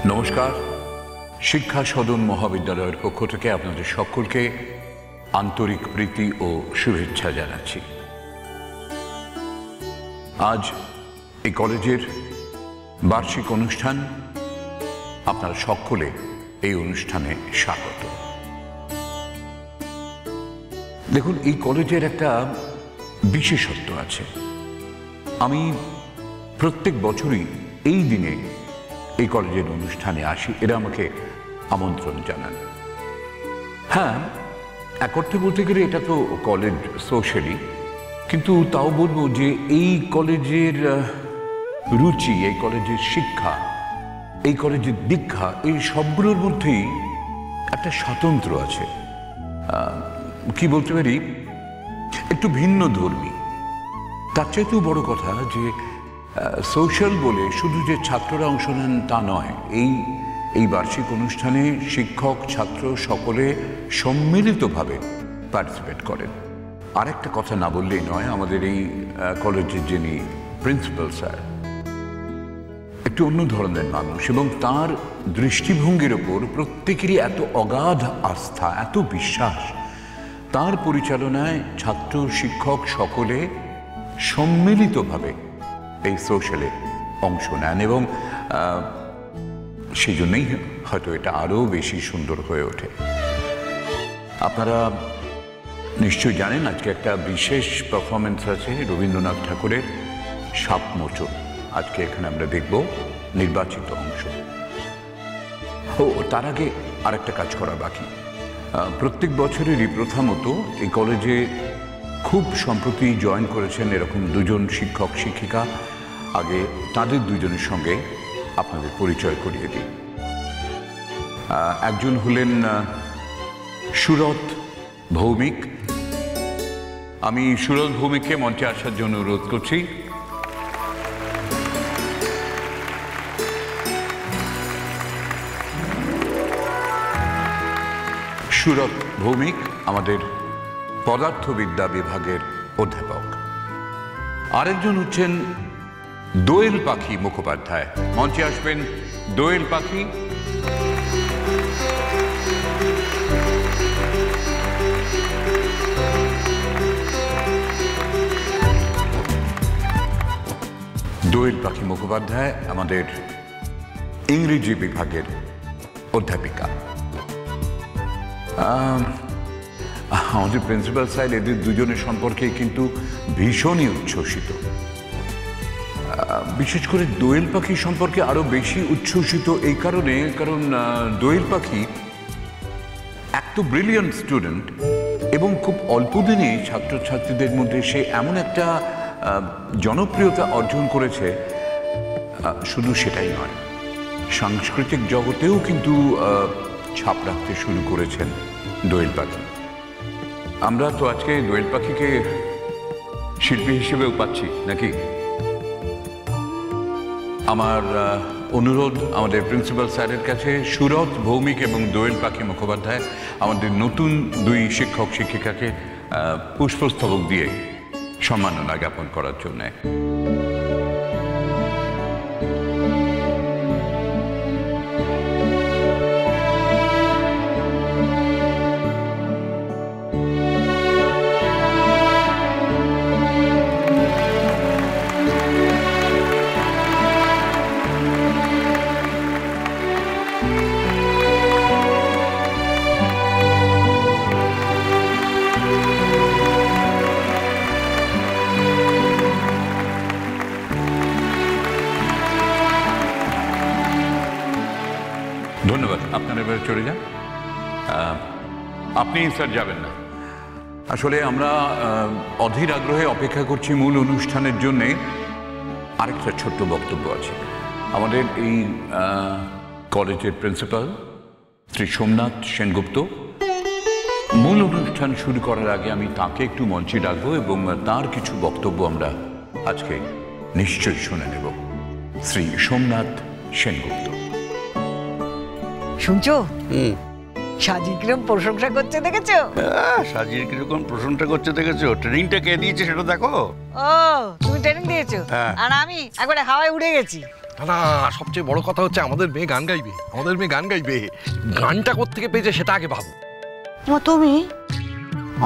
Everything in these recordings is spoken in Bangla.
নমস্কার, শিক্ষা সদন মহাবিদ্যালয়ের পক্ষ থেকে আপনাদের সকলকে আন্তরিক প্রীতি ও শুভেচ্ছা জানাচ্ছি। আজ এই কলেজের বার্ষিক অনুষ্ঠান, আপনারা সকলে এই অনুষ্ঠানে স্বাগত। দেখুন, এই কলেজের একটা বিশেষত্ব আছে। আমি প্রত্যেক বছরই এই দিনে এই কলেজের অনুষ্ঠানে আসি, এরা আমাকে আমন্ত্রণ জানান। হ্যাঁ, এক অর্থে বলতে গেলে এটা তো কলেজ সোশ্যালি, কিন্তু তাও বলবো যে এই কলেজের রুচি, এই কলেজের শিক্ষা, এই কলেজের দীক্ষা, এই সবগুলোর মধ্যেই একটা স্বাতন্ত্র্য আছে। কি বলতে পারি, একটু ভিন্ন ধর্মী। তার চাইতেও বড় কথা যে সোশ্যাল বলে শুধু যে ছাত্ররা অংশ নেন তা নয়, এই বার্ষিক অনুষ্ঠানে শিক্ষক ছাত্র সকলে সম্মিলিতভাবে পার্টিসিপেট করেন। আরেকটা কথা না বললেই নয়, আমাদের এই কলেজের যিনি প্রিন্সিপাল স্যার একটু অন্য ধরনের মানুষ, এবং তার দৃষ্টিভঙ্গির ওপর প্রত্যেকেরই এত অগাধ আস্থা, এত বিশ্বাস। তার পরিচালনায় ছাত্র শিক্ষক সকলে সম্মিলিতভাবে এই সোশ্যালে অংশ নেন, এবং সেই জন্যই হয়তো এটা আরও বেশি সুন্দর হয়ে ওঠে। আপনারা নিশ্চয়ই জানেন আজকে একটা বিশেষ পারফরমেন্স আছে রবীন্দ্রনাথ ঠাকুরের সাপমোচন। আজকে এখানে আমরা দেখব নির্বাচিত অংশ। তার আগে আরেকটা কাজ করা বাকি। প্রত্যেক বছরেরই প্রথা মতো এই কলেজে খুব সম্প্রতি জয়েন করেছেন এরকম দুজন শিক্ষক শিক্ষিকা। আগে তাদের দুজনের সঙ্গে আপনাদের পরিচয় করিয়ে দিই। একজন হলেন সুরত ভৌমিক। আমি সুরত ভৌমিককে মঞ্চে আসার জন্য অনুরোধ করছি। সুরত ভৌমিক আমাদের পদার্থবিদ্যা বিভাগের অধ্যাপক। আরেকজন হচ্ছেন দোয়েল পাখি মুখোপাধ্যায়। মঞ্চে আসবেন দোয়েল পাখি। দোয়েল পাখি মুখোপাধ্যায় আমাদের ইংরেজি বিভাগের অধ্যাপিকা। আমাদের প্রিন্সিপাল স্যার এদের দুজনের সম্পর্কে কিন্তু ভীষণই উচ্ছ্বসিত। বিশেষ করে দোয়েল পাখি সম্পর্কে আরো বেশি উচ্ছ্বসিত এই কারণে, কারণ দোয়েল পাখি এক তো ব্রিলিয়ান্ট স্টুডেন্ট, এবং খুব অল্প দিনে ছাত্রছাত্রীদের মধ্যে সে এমন একটা জনপ্রিয়তা অর্জন করেছে। শুধু সেটাই নয়, সাংস্কৃতিক জগতেও কিন্তু ছাপ রাখতে শুরু করেছেন দোয়েল পাখি। আমরা তো আজকে দোয়েল পাখিকে শিল্পী হিসেবেও পাচ্ছি নাকি? আমার অনুরোধ আমাদের প্রিন্সিপাল স্যারের কাছে, সুরত ভৌমিক এবং দোয়েল পাখি মুখোপাধ্যায় আমাদের নতুন দুই শিক্ষক শিক্ষিকাকে পুষ্পস্তবক দিয়ে সম্মাননা জ্ঞাপন করার জন্য। ধন্যবাদ। আপনারা এবারে চলে যান। আপনি স্যার যাবেন না। আসলে আমরা অধীর আগ্রহে অপেক্ষা করছি মূল অনুষ্ঠানের জন্যে। আরেকটা ছোট্ট বক্তব্য আছে। আমাদের এই কলেজের প্রিন্সিপাল শ্রী সোমনাথ সেনগুপ্ত, মূল অনুষ্ঠান শুরু করার আগে আমি তাকে একটু মঞ্চে ডাকবো, এবং তার কিছু বক্তব্য আমরা আজকে নিশ্চয়ই শুনে নেব। শ্রী সোমনাথ সেনগুপ্ত। শুনছো? সাজির কিরকম প্রশংসা করছে দেখেছো? সাজির কিরকম প্রশংসা করছে দেখেছো? ট্রেনিংটা কে দিয়েছে সেটা দেখো। ও, তুমি ট্রেনিং দিয়েছো? আর আমি একবারে হাওয়ায় উড়ে গেছি। না, সবচেয়ে বড় কথা হচ্ছে আমাদের মেয়ে গান গাইবে, আমাদের মেয়ে গান গাইবে। গানটা কোত্থেকে পেয়েছে সেটা আগে ভাবো। তুমি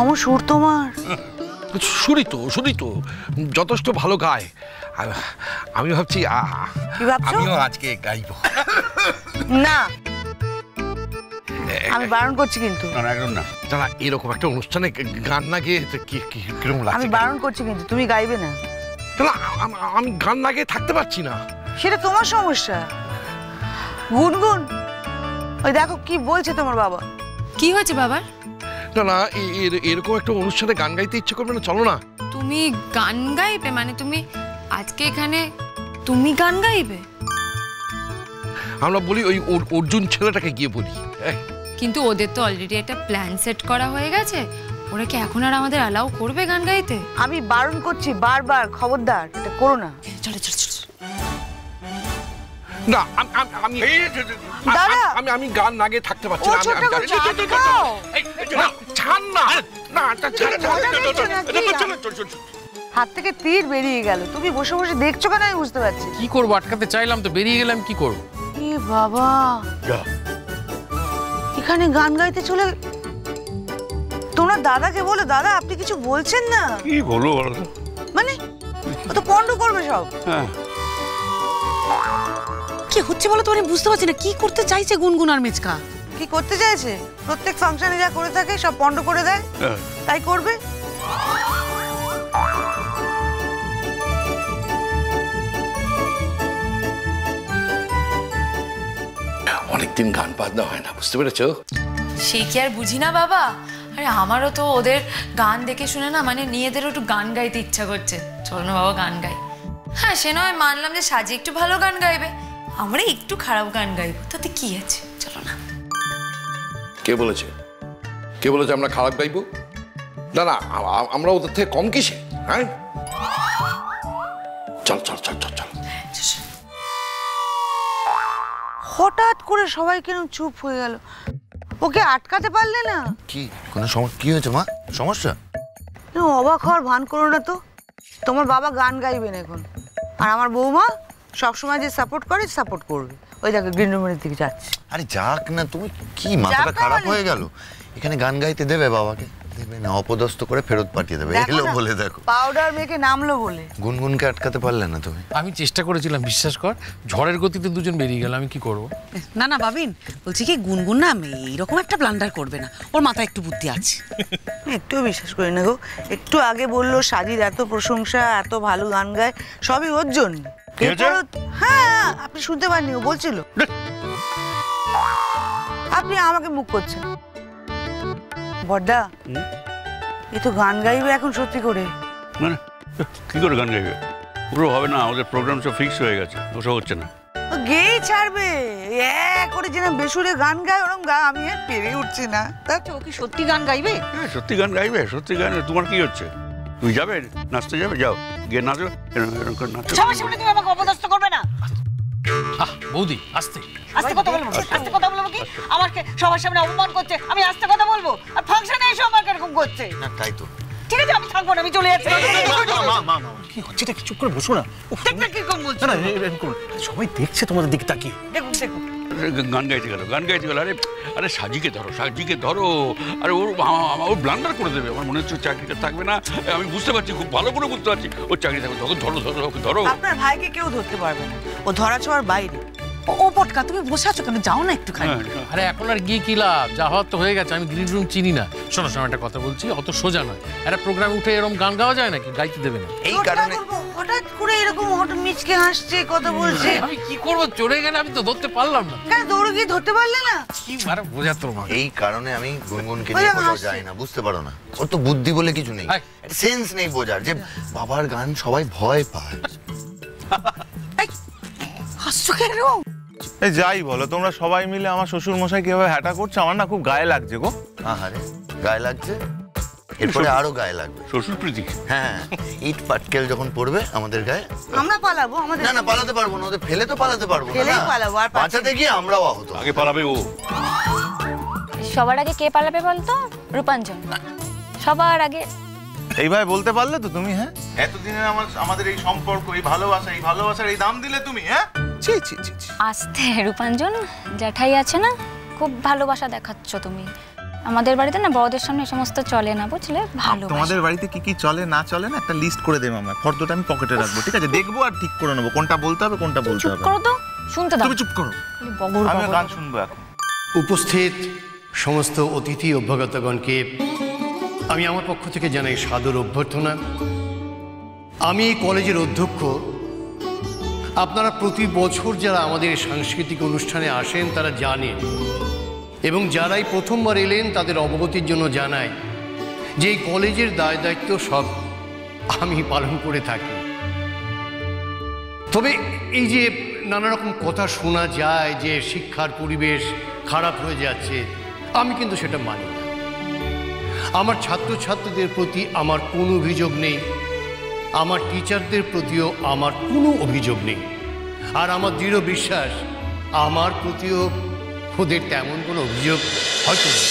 আমার সুর তোমার শুনি তো যথেষ্ট ভালো গায়। আমি ভাবছি কি ভাবছো? আমিও আজকে গাইবো। না, আমি বারণ করছি কিন্তু। না একদম না। যারা এরকম একটা অনুষ্ঠানে গান না গেয়ে কিরকম লাগছে? আমি বারণ করছি কিন্তু, তুমি গাইবে না। আমি গান না গেয়ে থাকতে পারছি না। সেটা তোমার সমস্যা। গুনগুন, ওই দেখো কি বলছে তোমার বাবা। কি হয়েছে বাবার? না এরকম একটা অনুষ্ঠানে গান গাইতে ইচ্ছে করবে না? চলো না। তুমি গান গাইবে? মানে তুমি আজকে এখানে তুমি গান গাইবে? আমরা বলি ওই অর্জুন ছেলেটাকে গিয়ে বলি। কিন্তু ওদের তো অলরেডি একটা প্ল্যান সেট করা হয়ে গেছে। ওরা কি এখন আর আমাদের অ্যালাউ করবে গান গাইতে? আমি বারণ করছি বারবার, খবরদার এটা করো না। চলো চলো চলো। না আমি গান না গিয়ে থাকতে পারছি না। হাত থেকে তীর বেরিয়ে গেল। তুমি বসে বসে দেখছো কেন আমি বুঝতে পারছি। কি করবো, আটকাতে চাইলাম তো, বেরিয়ে গেলাম, কি করবো? এ বাবা, এখানে গান গাইতে চলে। তোমরা দাদাকে বলো, দাদা আপনি কিছু বলছেন না। কি বলবো বলো তো? মানে ও তো পন্ড করবে সব। হ্যাঁ, কি হচ্ছে বলো তো? আমি বুঝতে পারছি না কি করতে চাইছে গুনগুন আর মেচকা। কি করতে চাইছে? প্রত্যেক ফাংশনে যা করে থাকে সব পন্ড করে দেয়, তাই করবে। অনেকদিন গান বাজনা হয় না, বুঝতে পেরেছো? সে কি আর বুঝি না বাবা? আরে আমারও তো ওদের গান দেখে শুনে না মানে নিজেদেরও একটু গান গাইতে ইচ্ছা করছে। চলো না বাবা গান গাই। হ্যাঁ সে নয় মানলাম যে সাজি একটু ভালো গান গাইবে, আমরা একটু খারাপ গান গাইবো, তাতে কি আছে? চলো না। কে বলেছে আমরা খারাপ গাইবো? না আমরা ওদের থেকে কম কিসে? হ্যাঁ চল। হঠাৎ করে সবাই কেন চুপ হয়ে গেল? ওকে আটকাতে পারলে না? কি কোনো সমস্যা? কি হয়েছে মা? সমস্যা? অবাক হওয়ার ভান করো না তো। তোমার বাবা গান গাইবেন এখন, আর আমার বৌমা সবসময় যে সাপোর্ট করবে। ওই দেখো গ্রিন রুমের দিকে যাচ্ছে। আরে যাক না, তুমি কি মাথাটা খারাপ হয়ে গেল? এখানে গান গাইতে দেবে বাবাকে? দেবে না, অপদস্থ করে ফেরত পাঠিয়ে দেবে। এলো বলে দেখো পাউডার মেখে নামলো বলে। গুনগুনকে আটকাতে পারলে না তুমি? আমি চেষ্টা করেছিলাম, বিশ্বাস কর, ঝড়ের গতিতে দুজন বেরিয়ে গেল, আমি কি করবো? না না বাবিন, বলছি কি গুনগুন না এইরকম একটা ব্লান্ডার করবে না, ওর মাথায় একটু বুদ্ধি আছে। একটু বিশ্বাস করি না গো। একটু আগে বললো সাজির এত প্রশংসা, এত ভালো গান গায়, সবই ওর জন্য। হ্যাঁ আপনি শুনতে পাননি, ও বলছিল। আপনি আমাকে মুখ করছেন। বড়দা এ তো গান গাইবে এখন সত্যি করে। মানে কি করে গান গাইবে? পুরো হবে না, ওদের প্রোগ্রাম সব ফিক্স হয়ে গেছে, ওসব হচ্ছে না। ও গেয়েই ছাড়বে। করে যেন বেসুরে গান গায় ওরম আমি আর পেরে উঠছি না। তা ও কি সত্যি গান গাইবে? হ্যাঁ সত্যি গান গাইবে, সত্যি গান। তোমার কি হচ্ছে? তুমি যাবে নাচতে যাবে? যাও গিয়ে নাচো, এরকম করে নাচো। সবার সামনে তুমি আমাকে অপদস্থ করবে না। বৌদি আস্তে আস্তে কথা বলবো, আস্তে কথা বলবো কি? আমাকে সবার সামনে অপমান করছে, আমি আস্তে কথা বলবো? আর ফাংশনে এসে আমাকে এরকম করছে। না তাই তো। ঠিক আছে আমি থাকবো না, আমি চলে যাচ্ছি। কি হচ্ছে? এটা কি চুপ করে বসো না। দেখতে কিরকম বলছো? না এরকম করো, সবাই দেখছে তোমাদের দিকে তাকিয়ে। দেখুন গান গাইতে গেল। আরে সাজিকে ধরো। আরে ওর ব্লান্ডার করে দেবে। আমার মনে হচ্ছে চাকরিটা থাকবে না। আমি বুঝতে পারছি, খুব ভালো করে বুঝতে পারছি ওর চাকরি থাকবে। ধরো। আপনার ভাইকে কেউ ধরতে পারবে না, ও ধরা ছোঁয়ার বাইরে। ও পটকা, তুমি বসে আছো কেন? যাও না একটুখানি। আরে এখন আর গিয়ে কি লাভ? যা হওয়ার তো হয়ে গেছে। আমি গ্রিন রুম চিনি না। শোনো একটা কথা বলছি, অত সোজা নয়। একটা প্রোগ্রামে উঠে এরকম গান গাওয়া যায় নাকি? গাইতে দেবে না। এই কারণে হঠাৎ করে এরকম হঠাৎ মিচকে হাসছে, কথা বলছে। আমি কি করবো? চলে গেলে আমি তো ধরতে পারলাম না। কেন দৌড়ে গিয়ে ধরতে পারলে না? কি আরে বোঝাতো মা। এই কারণে আমি গুনগুনকে নিয়ে কোথাও যাই না, বুঝতে পারো না? ওর তো বুদ্ধি বলে কিছু নেই, সেন্স নেই বোঝার যে বাবার গান সবাই ভয় পায়। হাসছো কেন? যাই বলো, তোমরা সবাই মিলে আমার শ্বশুর মশাই কিভাবে হ্যাটা করছে, আমার না খুব গায়ে লাগছে গো। আহারে গায়ে লাগছে? এরপরে আরো গায়ে লাগবে। শ্বশুর প্রীতি। হ্যাঁ, ইট পাটকেল যখন পড়বে আমাদের গায়ে, আমরা পালাবো। আমাদের না পালাতে পারবো না, ওদের ফেলে তো পালাতে পারবো না। ফেলেই পালাবো, আর বাঁচাতে গিয়ে আমরাও আহত। আগে পালাবে ও। সবার আগে কে পালাবে বলতো? রূপাঞ্জন সবার আগে। এইভাবে বলতে পারলে তো তুমি? হ্যাঁ, এতদিনে আমাদের এই সম্পর্ক, এই ভালোবাসার এই দাম দিলে তুমি? হ্যাঁ ছি ছি ছি ছি। আস্তে রূপাঞ্জন, জ্যাঠাই আছে না, খুব ভালোবাসা দেখাচ্ছ তুমি। আমাদের বাড়িতে না বড়দের সামনে এ সমস্ত চলে না, বুঝলে? ভালো। তোমাদের বাড়িতে কি কি চলে না চলে না একটা লিস্ট করে দেবে আমার, ফর্দটা আমি পকেটে রাখবো, ঠিক আছে? দেখবো আর ঠিক করে নেবো কোনটা বলতে হবে কোনটা বলতে চুপ হবে। করো তো, শুনতে দাও। তুমি চুপ করো, বগর আমি বগর। গান শুনবো এখন। উপস্থিত সমস্ত অতিথি অভ্যাগতগণকে আমি আমার পক্ষ থেকে জানাই সাদর অভ্যর্থনা। আমি এই কলেজের অধ্যক্ষ। আপনারা প্রতি বছর যারা আমাদের সাংস্কৃতিক অনুষ্ঠানে আসেন তারা জানেন, এবং যারাই প্রথমবার এলেন তাদের অবগতির জন্য জানাই যে এই কলেজের দায় দায়িত্ব সব আমি পালন করে থাকি। তবে এই যে নানা রকম কথা শোনা যায় যে শিক্ষার পরিবেশ খারাপ হয়ে যাচ্ছে, আমি কিন্তু সেটা মানি না। আমার ছাত্রছাত্রীদের প্রতি আমার কোনো অভিযোগ নেই, আমার টিচারদের প্রতিও আমার কোনো অভিযোগ নেই, আর আমার দৃঢ় বিশ্বাস আমার প্রতিও ওদের তেমন কোনো অভিযোগ হয়তো নেই।